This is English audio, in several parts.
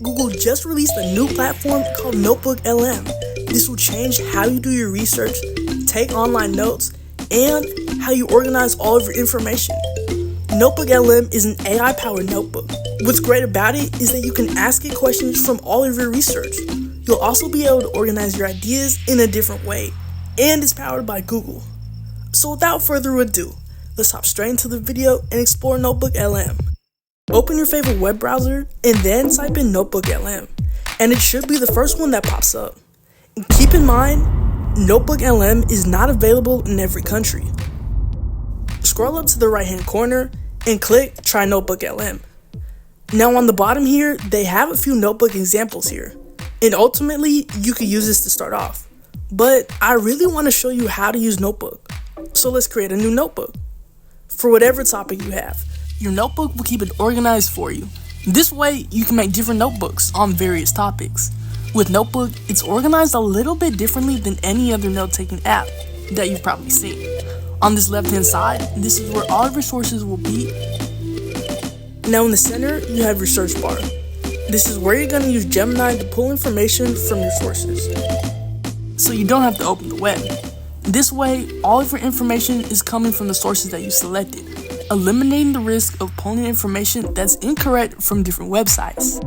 Google just released a new platform called NotebookLM. This will change how you do your research, take online notes, and how you organize all of your information. NotebookLM is an AI-powered notebook. What's great about it is that you can ask it questions from all of your research. You'll also be able to organize your ideas in a different way, and it's powered by Google. So without further ado, let's hop straight into the video and explore NotebookLM. Open your favorite web browser and then type in NotebookLM, and it should be the first one that pops up. And keep in mind, NotebookLM is not available in every country. Scroll up to the right hand corner and click Try NotebookLM. Now on the bottom here, they have a few notebook examples here, and ultimately you could use this to start off. But I really want to show you how to use Notebook. So let's create a new notebook for whatever topic you have. Your notebook will keep it organized for you. This way, you can make different notebooks on various topics. With Notebook, it's organized a little bit differently than any other note-taking app that you've probably seen. On this left-hand side, this is where all of your sources will be. Now in the center, you have your search bar. This is where you're going to use Gemini to pull information from your sources, so you don't have to open the web. This way, all of your information is coming from the sources that you selected, eliminating the risk of pulling information that's incorrect from different websites,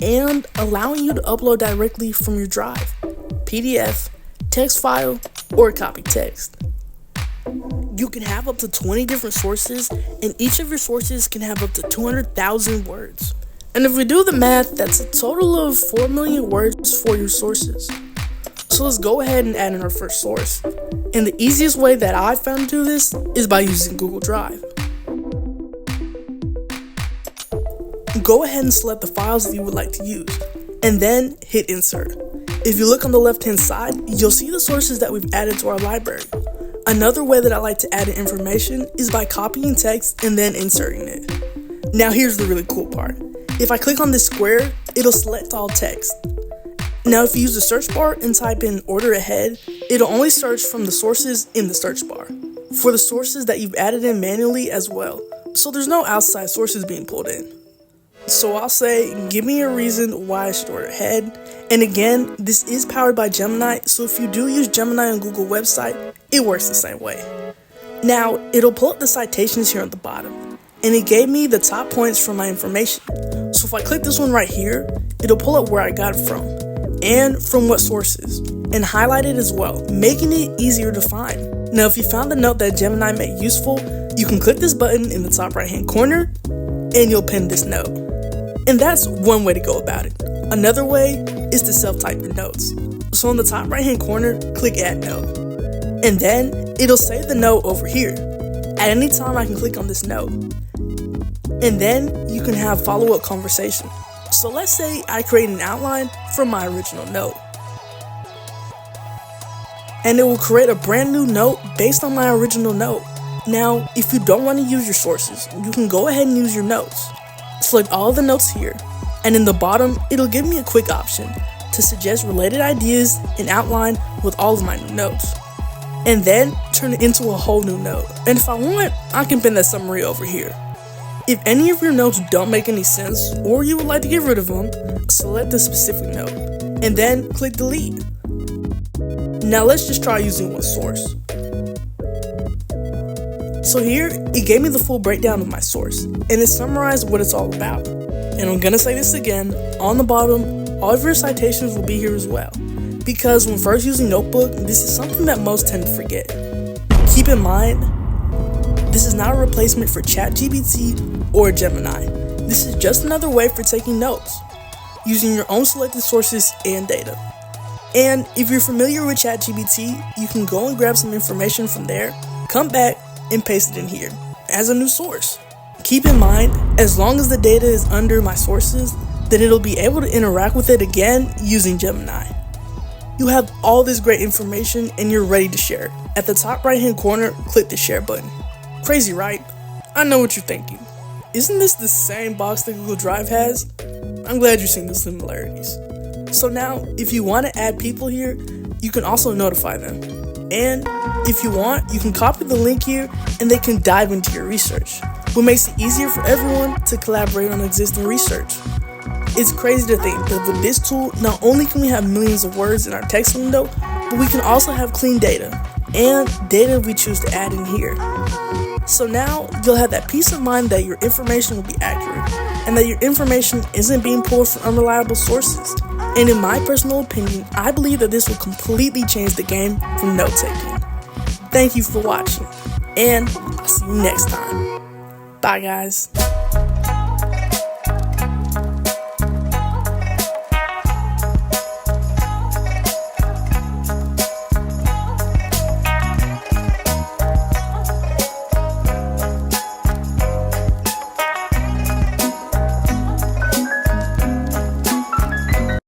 and allowing you to upload directly from your drive, PDF, text file, or copy text. You can have up to 20 different sources, and each of your sources can have up to 200,000 words. And if we do the math, that's a total of 4 million words for your sources. So let's go ahead and add in our first source. And the easiest way that I found to do this is by using Google Drive. Go ahead and select the files that you would like to use, and then hit insert. If you look on the left hand side, you'll see the sources that we've added to our library. Another way that I like to add in information is by copying text and then inserting it. Now here's the really cool part. If I click on this square, it'll select all text. Now if you use the search bar and type in order ahead, it'll only search from the sources in the search bar, for the sources that you've added in manually as well, so there's no outside sources being pulled in. So I'll say, give me a reason why I should order ahead. And again, this is powered by Gemini, so if you do use Gemini on Google website, it works the same way. Now, it'll pull up the citations here at the bottom, and it gave me the top points from my information. So if I click this one right here, it'll pull up where I got it from, and from what sources, and highlight it as well, making it easier to find. Now, if you found the note that Gemini made useful, you can click this button in the top right hand corner, and you'll pin this note. And that's one way to go about it. Another way is to self-type your notes. So in the top right hand corner, click add note. And then it'll save the note over here. At any time I can click on this note. And then you can have follow-up conversation. So let's say I create an outline from my original note, and it will create a brand new note based on my original note. Now, if you don't want to use your sources, you can go ahead and use your notes. Select all of the notes here, and in the bottom, it'll give me a quick option to suggest related ideas and outline with all of my new notes, and then turn it into a whole new note. And if I want, I can pin that summary over here. If any of your notes don't make any sense, or you would like to get rid of them, select the specific note, and then click delete. Now let's just try using one source. So here, it gave me the full breakdown of my source, and it summarized what it's all about. And I'm gonna say this again, on the bottom, all of your citations will be here as well, because when first using Notebook, this is something that most tend to forget. Keep in mind, this is not a replacement for ChatGPT or Gemini. This is just another way for taking notes, using your own selected sources and data. And if you're familiar with ChatGPT, you can go and grab some information from there, come back, and paste it in here as a new source. Keep in mind, as long as the data is under my sources, then it'll be able to interact with it again using Gemini. You have all this great information and you're ready to share it. At the top right hand corner, click the share button. Crazy, right? I know what you're thinking. Isn't this the same box that Google Drive has? I'm glad you're seeing the similarities. So now, if you want to add people here, you can also notify them. And if you want, you can copy the link here and they can dive into your research, what makes it easier for everyone to collaborate on existing research. It's crazy to think that with this tool, not only can we have millions of words in our text window, but we can also have clean data, and data we choose to add in here. So now, you'll have that peace of mind that your information will be accurate, and that your information isn't being pulled from unreliable sources. And in my personal opinion, I believe that this will completely change the game from note-taking. Thank you for watching, and I'll see you next time. Bye, guys.